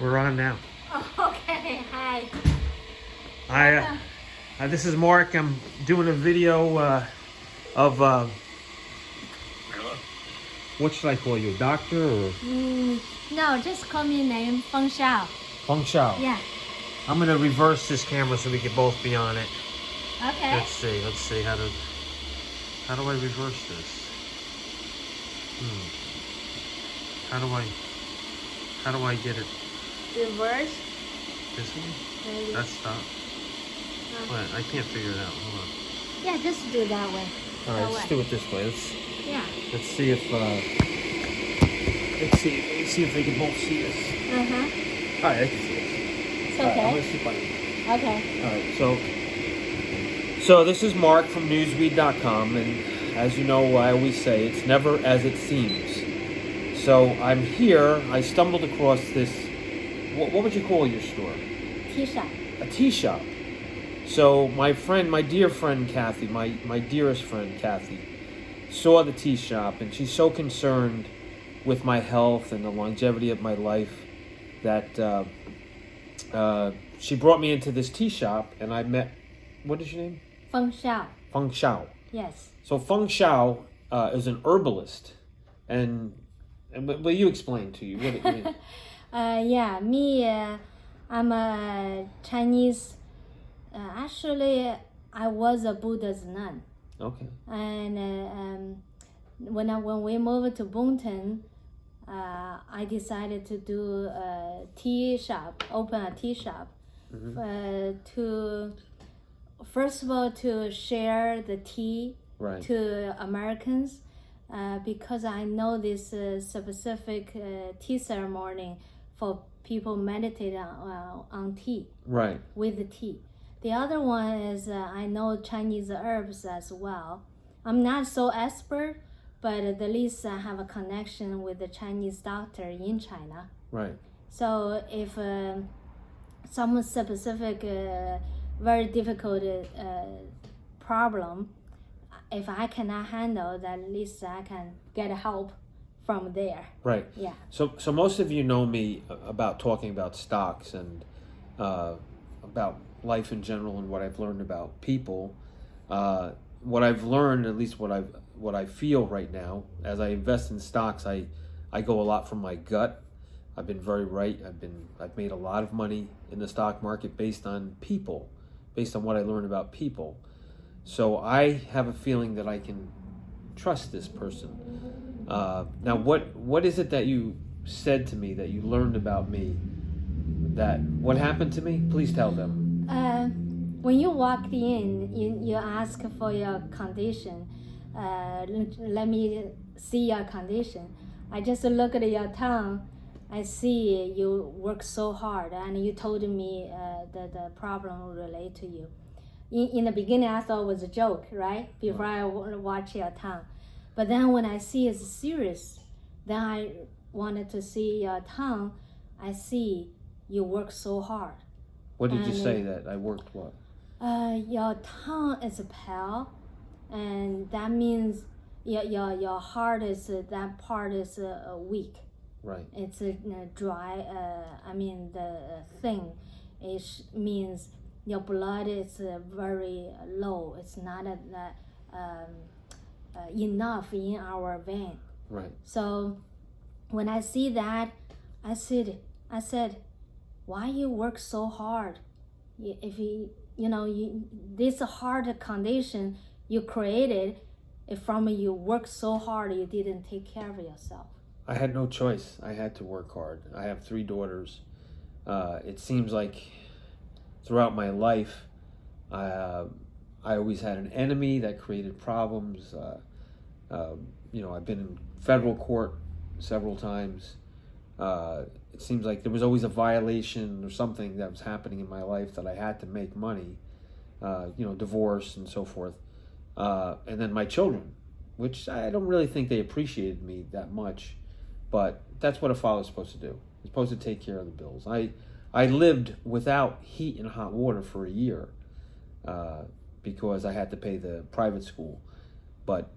We're on now. Okay, hi. This is Mark. I'm doing a video of what should I call you, doctor or No, just call me name Feng Xiao. Feng Xiao? Yeah. I'm gonna reverse this camera so we can both be on it. Okay. Let's see how do I reverse this? How do I get it? Reverse. This one? Maybe. That's stop. What? I can't figure it out. Hold on. Yeah, just do that way. All right, let's do it this way. Let's see if let's see if they can both see us. All right, I can see us. It's All right, I'm okay. gonna see my. Okay. All right, so this is Mark from newsweed.com, and as you know, I always say it's never as it seems. So I'm here. I stumbled across this. What would you call your store? Tea shop. A tea shop. So my dear friend Kathy, my dearest friend Kathy, saw the tea shop, and she's so concerned with my health and the longevity of my life that she brought me into this tea shop, and I met. What is your name? Feng Xiao. Feng Xiao. Yes. So Feng Xiao is an herbalist, and will you explain to you what it means? Yeah, me, I'm a Chinese. Actually, I was a Buddhist nun. Okay. And when we moved to Boonton, I decided to do a tea shop, open a tea shop, to first of all to share the tea to Americans, because I know this specific tea ceremony for people meditate on tea. Right. With the tea. The other one is I know Chinese herbs as well. I'm not so expert, but at least I have a connection with the Chinese doctor in China. Right. So if some specific, very difficult problem, if I cannot handle, then at least I can get help from there. Right. Yeah. So most of you know me about talking about stocks and about life in general and what I've learned about people. What I've learned, at least what I feel right now, as I invest in stocks, I go a lot from my gut. I've been very right. I've made a lot of money in the stock market based on people, based on what I learned about people. So I have a feeling that I can trust this person. Now, what is it that you said to me that you learned about me? What happened to me? Please tell them. When you walked in, you ask for your condition. Let me see your condition. I just look at your tongue. I see you work so hard, and you told me that the problem relate to you. In the beginning, I thought it was a joke, right? Before I watch your tongue. But then when I see it's serious, then I wanted to see your tongue. I see you work so hard. What did you say that I worked what? Your tongue is pale, and that means your heart is, that part is weak. Right. It's dry. The thing, it means your blood is very low. It's not enough in our vein. Right. So when I see that, I said, why you work so hard? If this hard condition you created, from you work so hard, you didn't take care of yourself. I had no choice. I had to work hard. I have 3 daughters. It seems like throughout my life, I always had an enemy that created problems. I've been in federal court several times. It seems like there was always a violation or something that was happening in my life that I had to make money, divorce and so forth. And then my children, which I don't really think they appreciated me that much, but that's what a father's supposed to do. He's supposed to take care of the bills. I lived without heat and hot water for a year because I had to pay the private school. But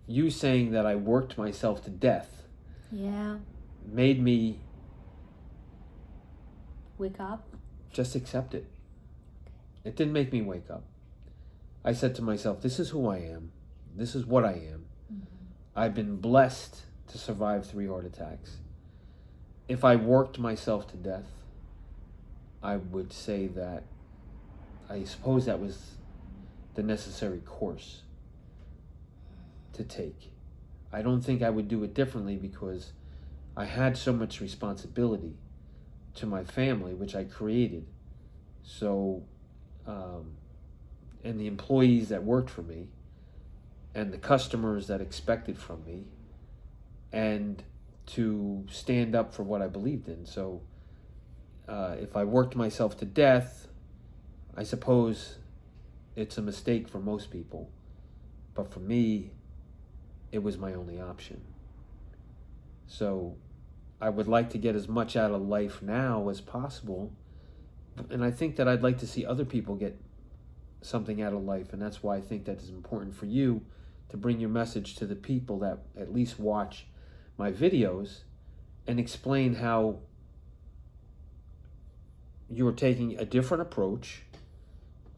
you saying that I worked myself to death made me wake up? Just accept it. It didn't make me wake up. I said to myself, this is who I am. This is what I am. Mm-hmm. I've been blessed to survive 3 heart attacks. If I worked myself to death, I would say that I suppose that was the necessary course to take. I don't think I would do it differently because I had so much responsibility to my family, which I created. So, and the employees that worked for me, and the customers that expected from me, and to stand up for what I believed in. So, if I worked myself to death, I suppose it's a mistake for most people. But for me, it was my only option. So I would like to get as much out of life now as possible. And I think that I'd like to see other people get something out of life. And that's why I think that it's important for you to bring your message to the people that at least watch my videos and explain how you're taking a different approach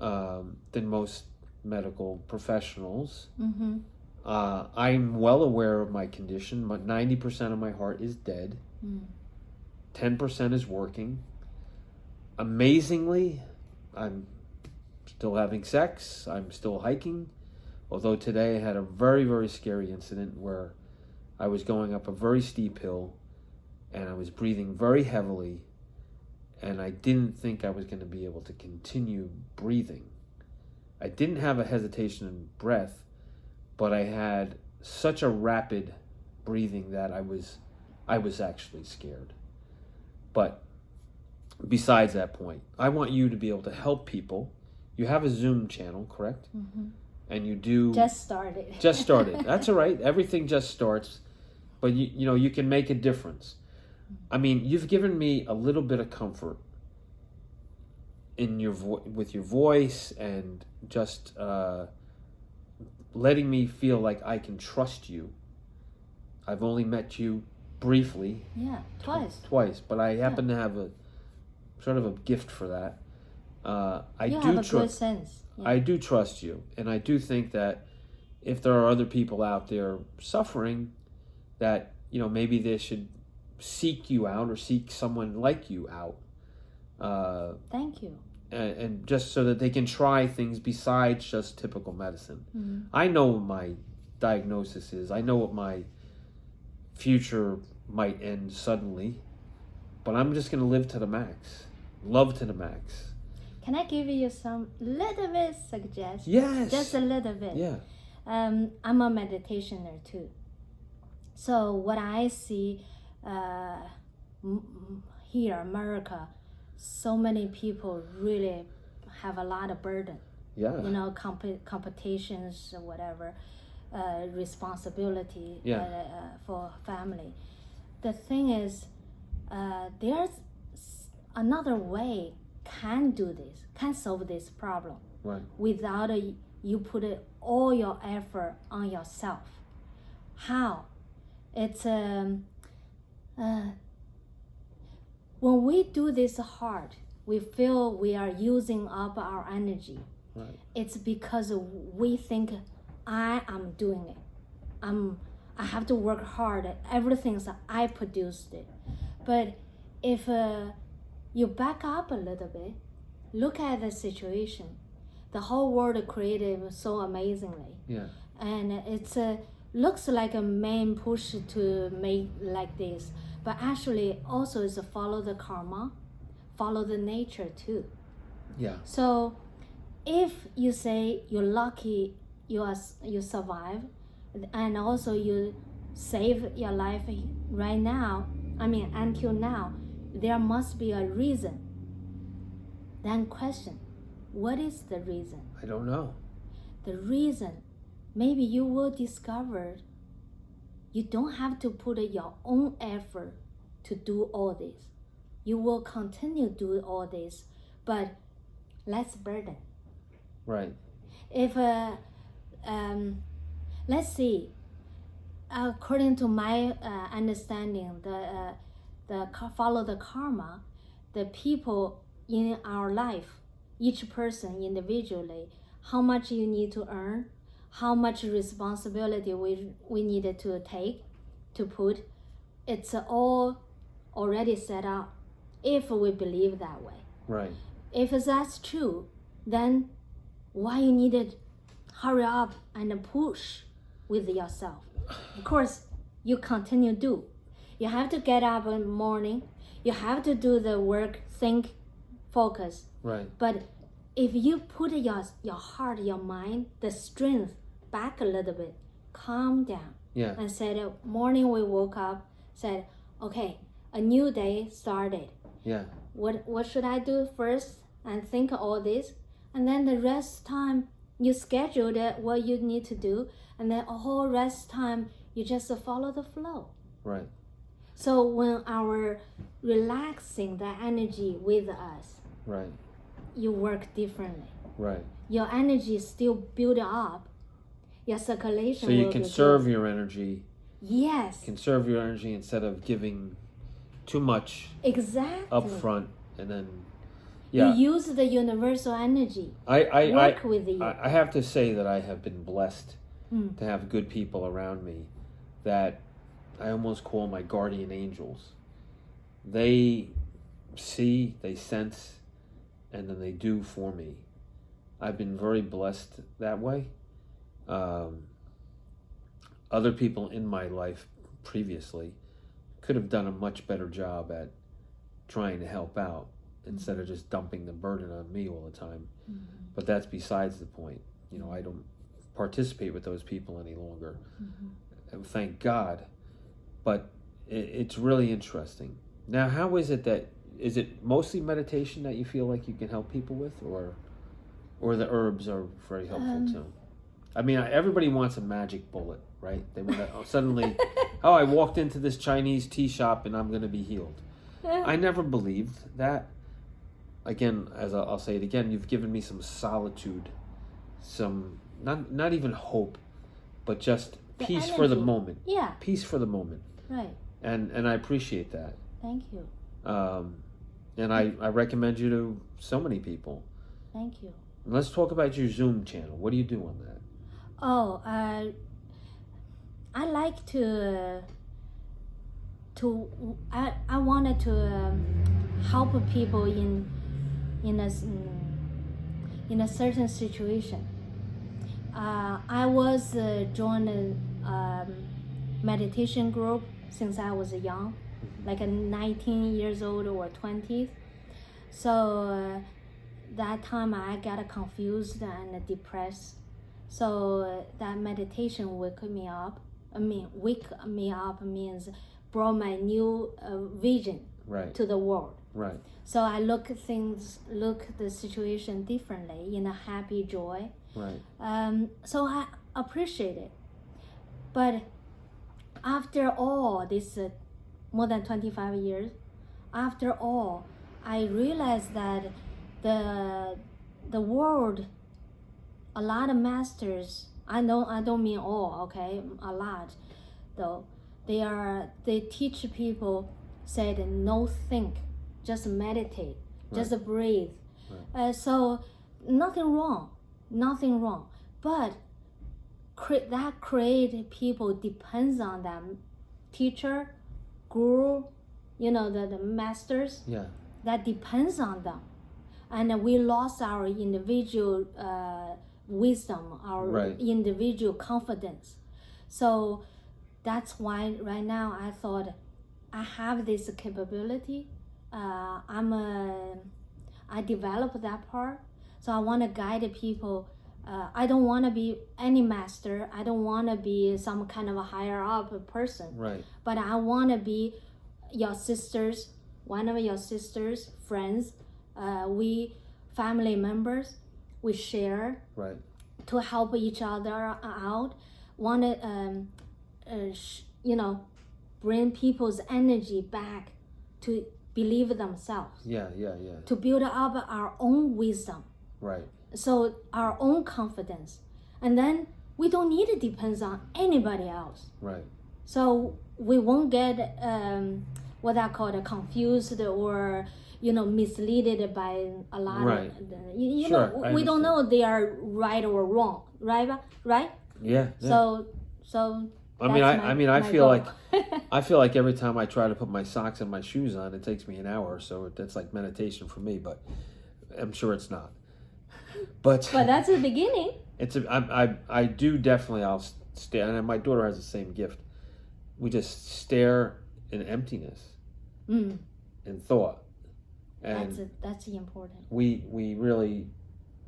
than most medical professionals. Mm-hmm. I'm well aware of my condition, but 90% of my heart is dead. 10% is working. Amazingly, I'm still having sex. I'm still hiking. Although today I had a very, very scary incident where I was going up a very steep hill and I was breathing very heavily, and I didn't think I was going to be able to continue breathing. I didn't have a hesitation in breath, but I had such a rapid breathing that I was actually scared. But besides that point, I want you to be able to help people. You have a Zoom channel, correct? Mm-hmm. And you do... Just started. Just started. That's all right. Everything just starts. But you know, you can make a difference. I mean, you've given me a little bit of comfort in your with your voice, and just letting me feel like I can trust you. I've only met you briefly. Yeah, twice. Twice, but I happen to have a sort of a gift for that. You have a good sense. Yeah. I do trust you, and I do think that if there are other people out there suffering, that maybe they should seek you out or seek someone like you out. Thank you. And just so that they can try things besides just typical medicine. Mm-hmm. I know what my diagnosis is. I know what my future might end suddenly, but I'm just going to live to the max. Love to the max. Can I give you some little bit suggestion? Yes. Just a little bit. Yeah. I'm a meditationer too. So what I see here, America, so many people really have a lot of burden. Yeah. Competitions or whatever, responsibility for family. The thing is, there's another way can solve this problem. Right. Without you put all your effort on yourself. How? It's when we do this hard, we feel we are using up our energy. Right. It's because we think I am doing it. I have to work hard. Everything's I produced it. But if you back up a little bit, look at the situation. The whole world created so amazingly. Yeah. And it's looks like a man push to make like this, but actually also is follow the karma, follow the nature too. Yeah. So if you say you're lucky, you survive, and also you save your life right now, until now, there must be a reason. Then question, what is the reason? I don't know. The reason, maybe you will discover you don't have to put your own effort to do all this. You will continue to do all this, but less burden. Right. If, let's see, according to my understanding, the follow the karma, the people in our life, each person individually, how much you need to earn, how much responsibility we needed to take, to put, it's all already set up if we believe that way. Right. If that's true, then why you need to hurry up and push with yourself? Of course, you continue do. You have to get up in the morning. You have to do the work, think, focus. Right. But if you put your heart, your mind, the strength back a little bit, calm down, Yeah. and said, morning we woke up, said, okay, a new day started. Yeah. What should I do first? And think all this. And then the rest time, you scheduled it, what you need to do. And then a whole rest time, you just follow the flow. Right. So when our relaxing the energy with us, Right. you work differently. Right. Your energy is still built up. Your circulation So you will be conserve good. your energy. Yes. Conserve your energy instead of giving too much Exactly. up front, and then yeah. You use the universal energy. I Work with you. I have to say that I have been blessed Mm. to have good people around me that I almost call my guardian angels. They see, they sense, and then they do for me. I've been very blessed that way. Other people in my life previously could have done a much better job at trying to help out instead of just dumping the burden on me all the time. Mm-hmm. But that's besides the point. You know, I don't participate with those people any longer. Mm-hmm. And thank God. But it's really interesting. Now, how is it mostly meditation that you feel like you can help people with, or the herbs are very helpful too? I mean, everybody wants a magic bullet, right? They want to suddenly, I walked into this Chinese tea shop and I'm going to be healed. I never believed that. Again, as I'll say it again, you've given me some solitude, some not even hope, but just The peace for the energy. moment. Yeah. Peace for the moment. Right. And I appreciate that. Thank you. And I recommend you to so many people. Thank you. Let's talk about your Zoom channel. What do you do on that? Oh, I like to I wanted to help people in a certain situation. I was joined a meditation group since I was young, like 19 years old or 20. So that time I got confused and depressed. So that meditation wake me up means brought my new vision Right. to the world. Right. So I look the situation differently, in a happy joy. Right. So I appreciate it. But after all this more than 25 years, after all, I realized that the world, a lot of masters, I don't mean all, okay, a lot though, they teach people, said no think, just meditate, just breathe. Right. So nothing wrong, but that create people depends on them, teacher, guru, the masters. Yeah. That depends on them, and we lost our individual wisdom, our Right. individual confidence. So that's why right now I thought I have this capability. I developed that part, so I want to guide people. I don't want to be any master. I don't want to be some kind of a higher up person. Right. But I want to be your sisters, one of your sisters, friends. We family members. We share Right. to help each other out. Want to, bring people's energy back to believe themselves. Yeah. To build up our own wisdom. Right. So our own confidence, and then we don't need to depend on anybody else. Right. So we won't get what I call confused, or misleaded by a lot Right. of Sure, I we don't understand. know they are right or wrong, right? Yeah. So I mean, that's I my feel goal. like I feel like every time I try to put my socks and my shoes on, it takes me an hour. So that's like meditation for me. But I'm sure it's not. But But that's the beginning. I do definitely. I'll stare, and my daughter has the same gift. We just stare in emptiness, in thought, and That's important. we really,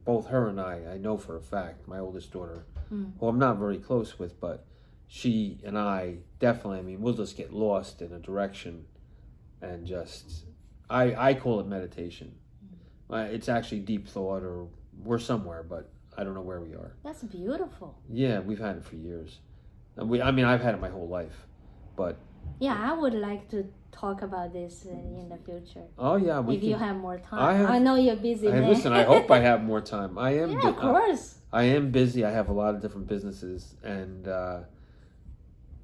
both her and I know for a fact, my oldest daughter, who I'm not very close with, but she and I definitely, I mean, we'll just get lost in a direction and just, I call it meditation. It's actually deep thought, or we're somewhere, but I don't know where we are. That's beautiful. Yeah, we've had it for years. I've had it my whole life, but. Yeah, I would like to talk about this in the future. Oh yeah, if you have more time. I know you're busy, man. Listen, I hope I have more time. I am. Yeah, of course. I am busy. I have a lot of different businesses and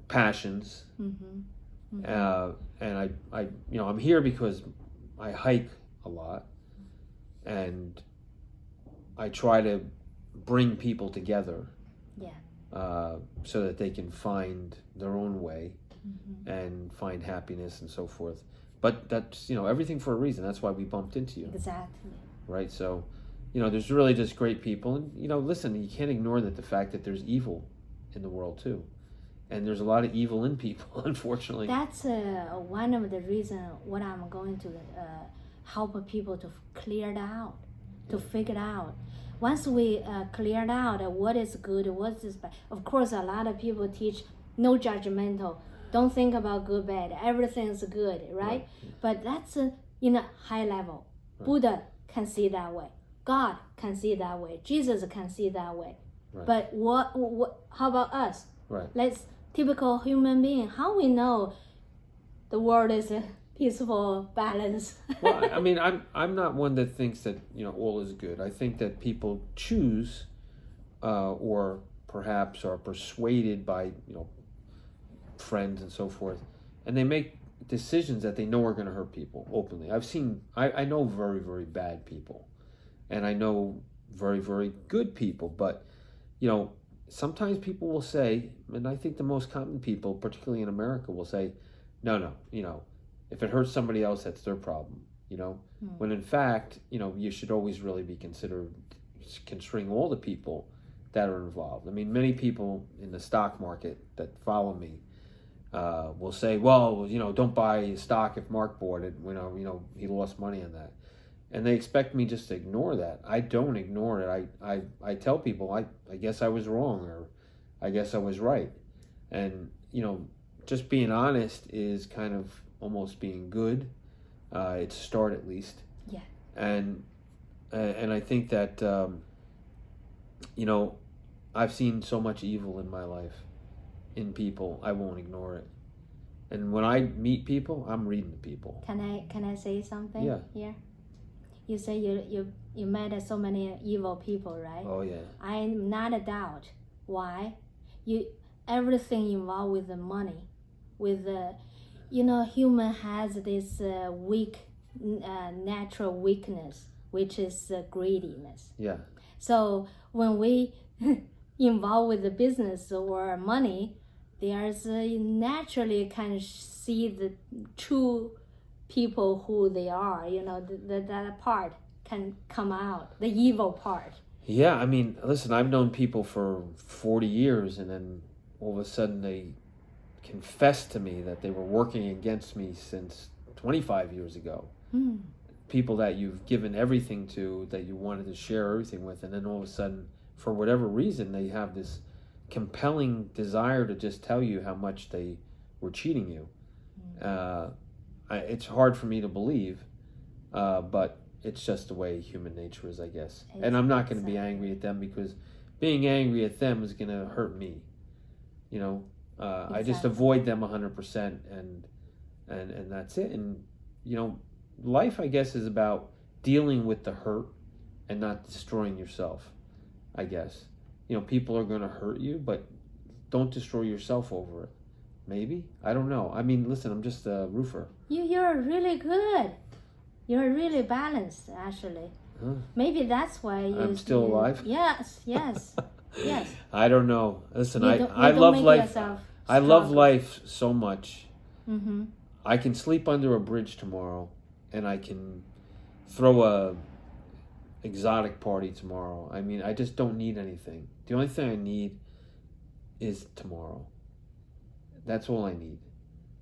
passions. And I'm here because I hike a lot, and I try to bring people together. Yeah. So that they can find their own way. And find happiness and so forth. But that's, everything for a reason. That's why we bumped into you. Exactly. Right? So, there's really just great people. And, listen, you can't ignore the fact that there's evil in the world too. And there's a lot of evil in people, unfortunately. That's one of the reasons what I'm going to help people to clear it out, to figure it out. Once we cleared out what is good, what is bad. Of course, a lot of people teach no judgmental. Don't think about good, bad. Everything's good, right? But that's in a high level. Buddha can see that way. God can see that way. Jesus can see that way. But what? How about us? Let's typical human being. How we know the world is a peaceful balance? Well, I mean, I'm not one that thinks that all is good. I think that people choose, or perhaps are persuaded by friends and so forth, and they make decisions that they know are going to hurt people openly. I know very, very bad people, and I know very, very good people, but sometimes people will say, and I think the most common people, particularly in America, will say, no, if it hurts somebody else, that's their problem, when in fact, you should always really be considering all the people that are involved. I mean, many people in the stock market that follow me will say, well, don't buy stock if Mark bought it. He lost money on that. And they expect me just to ignore that. I don't ignore it. I tell people, I guess I was wrong, or I guess I was right. And, just being honest is kind of almost being good. It's a start at least. Yeah. And I think that, I've seen so much evil in my life. In people, I won't ignore it. And when I meet people, I'm reading the people. Can I say something? Yeah. Here, you say you met so many evil people, right? Oh yeah. I'm not a doubt. Why? Everything involved with the money, with the, human has this weak, natural weakness, which is greediness. Yeah. So when we involved with the business or money, there's naturally can see the true people who they are. That part can come out, the evil part. Yeah, I mean, listen, I've known people for 40 years, and then all of a sudden they confess to me that they were working against me since 25 years ago. People that you've given everything to, that you wanted to share everything with, and then all of a sudden, for whatever reason, they have this compelling desire to just tell you how much they were cheating you. It's hard for me to believe, but it's just the way human nature is, I guess. And I'm not going to be angry at them, because being angry at them is going to hurt me. I just avoid them 100%, and that's it. And life, I guess, is about dealing with the hurt and not destroying yourself, I guess. People are going to hurt you, but don't destroy yourself over it. Maybe. I don't know. I mean, listen, I'm just a roofer. You're really good. You're really balanced, actually. Huh? Maybe that's why I'm still alive? Yes. Yes. I don't know. Listen, You I don't love make life. yourself I love struggle. life so much. Mm-hmm. I can sleep under a bridge tomorrow, and I can throw a exotic party tomorrow. I mean, I just don't need anything. The only thing I need is tomorrow. That's all I need.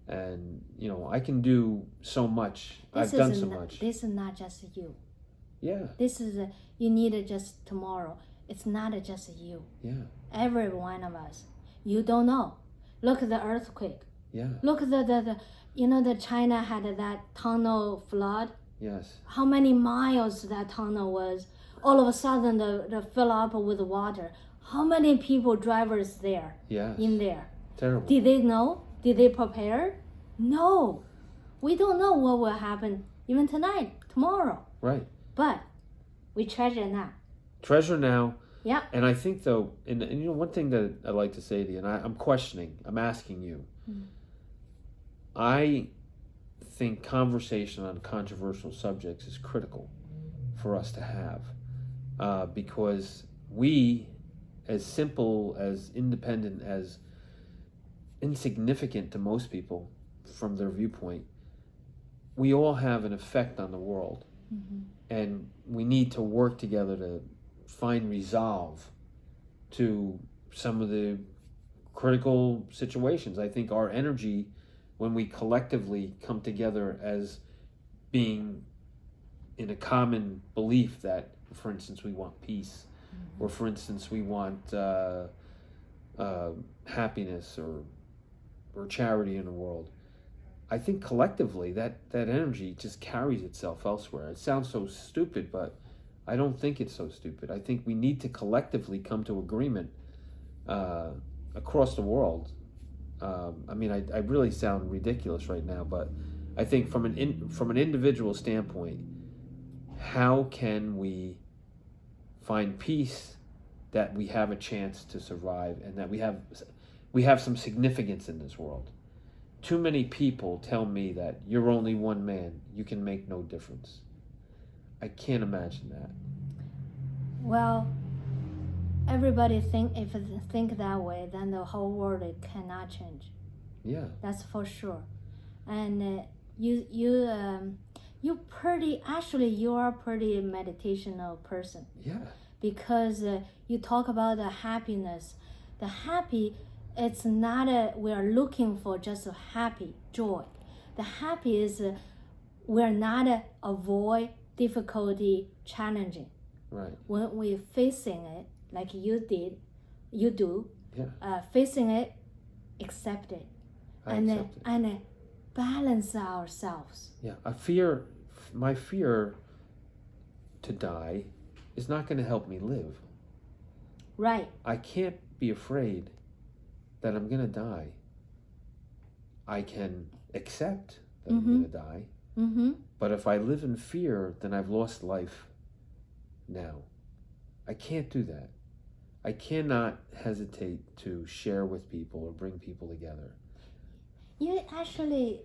And, you know, I can do so much. I've done so much. This is not just you. Yeah. This is you need it just tomorrow. It's not just you. Yeah. Every one of us. You don't know. Look at the earthquake. Yeah. Look at the you know, the China had that tunnel flood. Yes. How many miles that tunnel was? All of a sudden, the fill up with water. How many people, drivers there? Yes. In there. Terrible. Did they know? Did they prepare? No. We don't know what will happen even tonight, tomorrow. Right. But we treasure now. Treasure now. Yeah. And I think, though, and you know, one thing that I'd like to say to you, and I'm questioning, I'm asking you. I think conversation on controversial subjects is critical for us to have, because we, as simple, as independent, as insignificant to most people from their viewpoint, we all have an effect on the world. And we need to work together to find resolve to some of the critical situations. I think our energy, when we collectively come together as being in a common belief that, for instance, we want peace, or for instance, we want happiness or charity in the world, I think collectively that energy just carries itself elsewhere. It sounds so stupid, but I don't think it's so stupid. I think we need to collectively come to agreement across the world. I mean, I really sound ridiculous right now, but I think from an individual standpoint, how can we find peace, that we have a chance to survive, and that we have some significance in this world? Too many people tell me that you're only one man, you can make no difference. I can't imagine that. Well, everybody if they think that way, then the whole world cannot change. Yeah. That's for sure. And you are a pretty meditational person. Yeah. Because you talk about the happiness. The happy, it's not we are looking for just a happy, joy. The happy is we're not avoid difficulty, challenging. Right. When we're facing it, like you do, yeah. Facing it, accept it, and balance ourselves. Yeah, my fear to die is not going to help me live. Right. I can't be afraid that I'm going to die. I can accept that I'm going to die. But if I live in fear, then I've lost life now. I can't do that. I cannot hesitate to share with people or bring people together. You actually,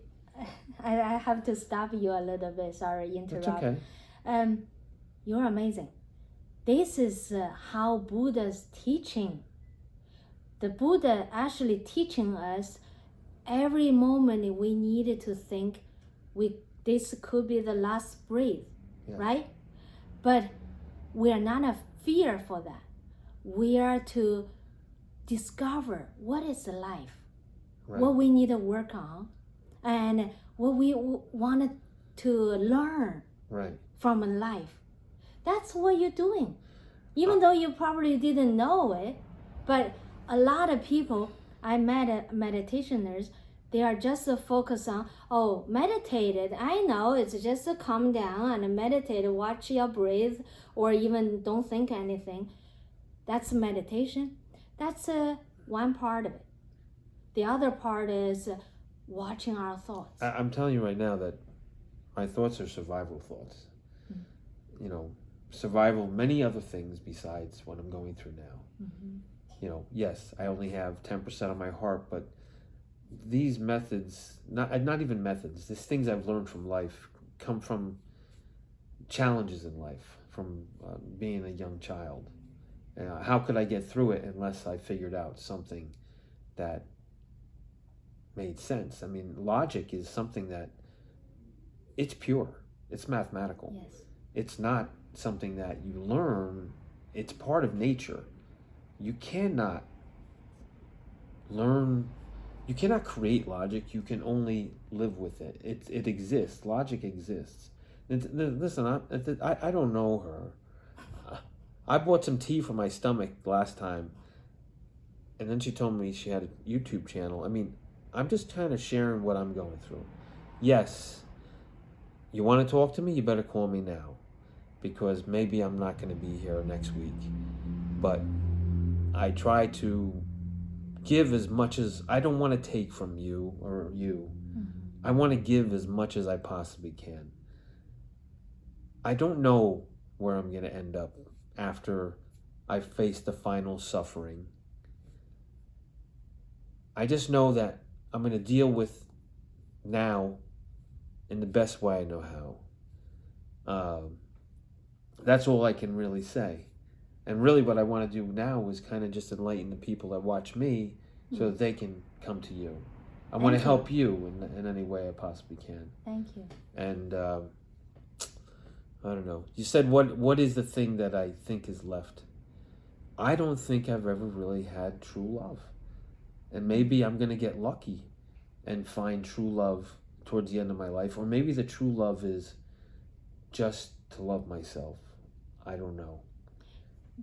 I have to stop you a little bit. Sorry, interrupt. It's okay. You're amazing. This is how Buddha's teaching. The Buddha actually teaching us every moment we needed to think this could be the last breath, right? But we are not a fear for that. We are to discover what is life, what we need to work on, and what we wanted to learn from life. That's what you're doing. Even though you probably didn't know it, but a lot of people, I met meditationers, they are just focused on, meditated. I know it's just to calm down and meditate, watch your breath, or even don't think anything. That's meditation. That's one part of it. The other part is watching our thoughts. I'm telling you right now that my thoughts are survival thoughts. You know, survival, many other things besides what I'm going through now. You know, yes, I only have 10% of my heart, but these methods, not even methods, these things I've learned from life come from challenges in life from being a young child. How could I get through it unless I figured out something that made sense? I mean, logic is something that it's pure. It's mathematical. Yes. It's not something that you learn. It's part of nature. You cannot learn, you cannot create logic. You can only live with it. It exists. Logic exists. Listen, I don't know her. I bought some tea for my stomach last time, and then she told me she had a YouTube channel. I mean, I'm just kind of sharing what I'm going through. Yes, you want to talk to me? You better call me now, because maybe I'm not going to be here next week. But I try to give as much as, I don't want to take from you or you. I want to give as much as I possibly can. I don't know where I'm going to end up after I face the final suffering. I just know that I'm going to deal with now in the best way I know how. That's all I can really say. And really what I want to do now is kind of just enlighten the people that watch me so that they can come to you. I want to help you in any way I possibly can. Thank you. And I don't know. You said what is the thing that I think is left? I don't think I've ever really had true love. And maybe I'm going to get lucky and find true love towards the end of my life. Or maybe the true love is just to love myself. I don't know.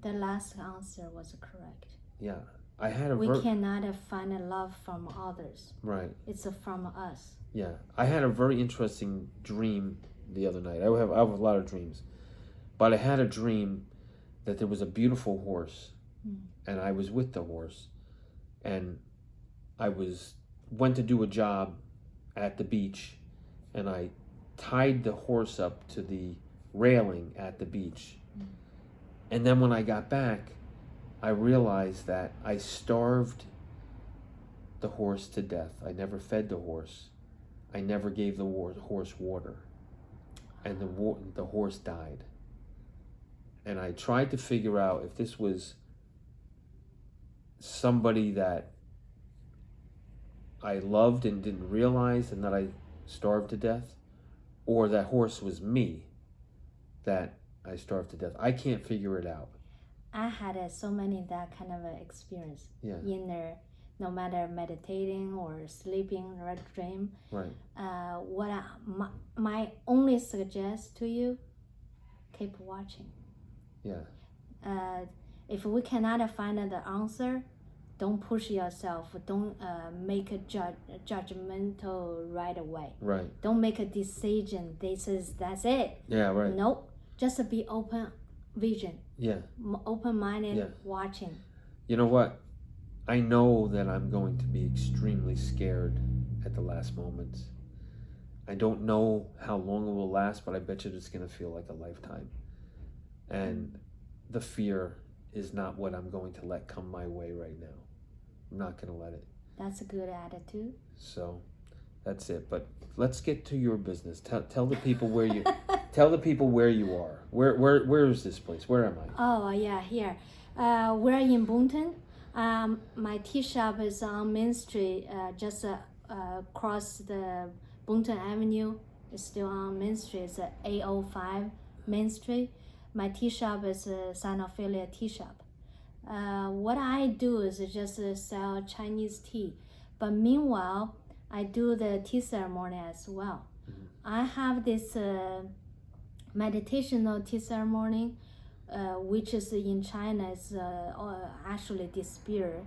The last answer was correct. Yeah. I had we cannot find a love from others. Right. It's from us. Yeah. I had a very interesting dream the other night. I have a lot of dreams. But I had a dream that there was a beautiful horse. And I was with the horse. And I went to do a job at the beach. And I tied the horse up to the railing at the beach. And then when I got back, I realized that I starved the horse to death. I never fed the horse. I never gave the horse water. And the horse died. And I tried to figure out if this was somebody that I loved and didn't realize and that I starved to death, or that horse was me that I starved to death. I can't figure it out. I had so many that kind of experience. Yeah. In there, no matter meditating or sleeping or dream. Right. My only suggest to you, keep watching. Yeah. If we cannot find the answer, don't push yourself. Don't make a judgmental right away. Right. Don't make a decision. That's it. Yeah. Right. Nope. Just be open vision. Yeah. Open-minded. Yeah. Watching. You know what? I know that I'm going to be extremely scared at the last moments. I don't know how long it will last, but I bet you it's going to feel like a lifetime. And the fear is not what I'm going to let come my way right now. I'm not going to let it. That's a good attitude. So that's it. But let's get to your business. Tell the people where you tell the people where you are. Where is this place? Where am I? Oh yeah, here. We're in Boonton. My tea shop is on Main Street, just across the Boonton Avenue. It's still on Main Street. It's 805 Main Street. My tea shop is a Sino-affiliate tea shop. What I do is just sell Chinese tea. But meanwhile, I do the tea ceremony as well. I have this meditational tea ceremony, which is in China is actually disappeared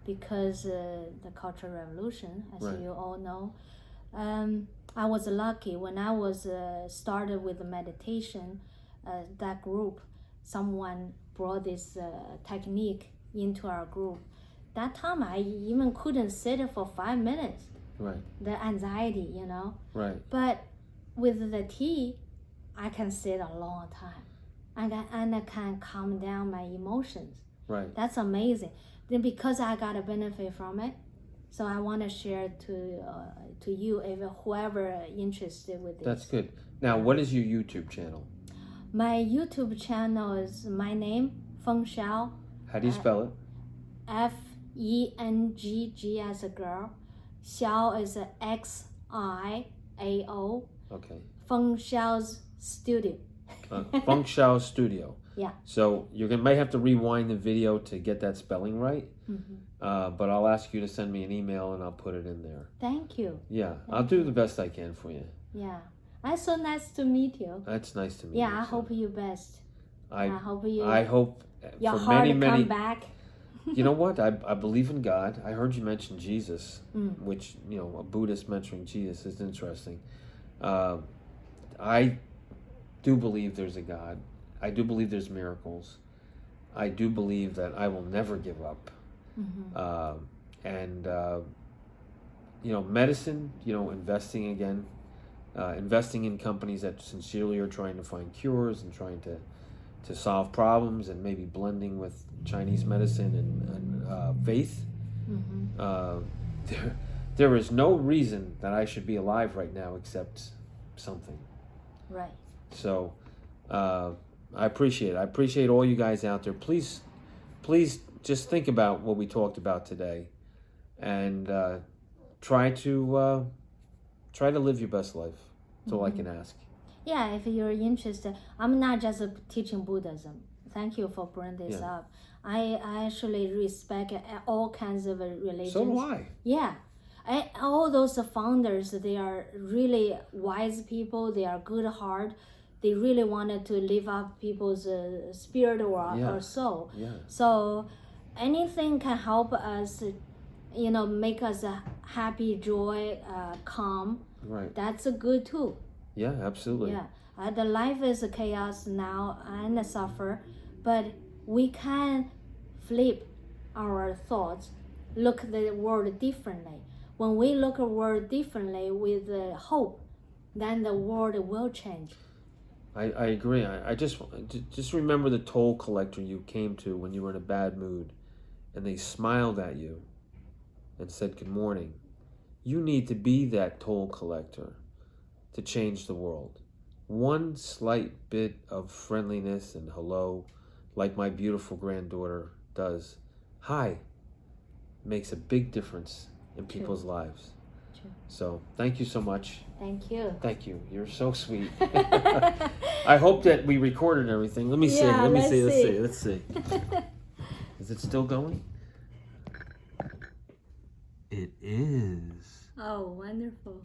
because the Cultural Revolution, as Right. you all know. I was lucky when I was started with meditation. That group, someone brought this technique into our group. That time I even couldn't sit for 5 minutes. Right. The anxiety, Right. But with the tea, I can sit a long time. And I can calm down my emotions. Right. That's amazing. Then because I got a benefit from it, So I want to share to you, if whoever interested with this. That's good. Now, what is your YouTube channel? My YouTube channel is my name, Feng Xiao. How do you spell it? Fengg as a girl. Xiao is Xiao. Okay. Feng Xiao's studio. Feng Xiao Studio. Yeah. So might have to rewind the video to get that spelling right. Mm-hmm. But I'll ask you to send me an email and I'll put it in there. Thank you. Yeah, I'll do the best I can for you. Yeah. It's so nice to meet you. That's nice to meet you. Yeah, I hope you best. I hope you. I hope your for heart many, come back. You know what? I believe in God. I heard you mention Jesus, which, a Buddhist mentioning Jesus is interesting. I do believe there's a God. I do believe there's miracles. I do believe that I will never give up. Medicine, investing again, investing in companies that sincerely are trying to find cures and trying to solve problems, and maybe blending with Chinese medicine and faith. There is no reason that I should be alive right now except something. Right. So I appreciate it. I appreciate all you guys out there. Please just think about what we talked about today, and try to live your best life. That's all I can ask. Yeah, if you're interested, I'm not just teaching Buddhism. Thank you for bringing this up. I actually respect all kinds of religions. So do I. Yeah. All those founders, they are really wise people. They are good heart. They really wanted to live up people's spirit or soul. Yeah. So anything can help us, make us happy, joy, calm. Right. That's good too. Yeah, absolutely. Yeah, the life is a chaos now and suffer, but we can flip our thoughts, look at the world differently. When we look at the world differently with hope, then the world will change. I agree. I just remember the toll collector you came to when you were in a bad mood, and they smiled at you and said good morning. You need to be that toll collector to change the world. One slight bit of friendliness and hello, like my beautiful granddaughter does, hi, makes a big difference in people's lives. True. So thank you so much. Thank you. Thank you. You're so sweet. I hope that we recorded everything. Let me see. Let's see. Is it still going? It is. Oh, wonderful.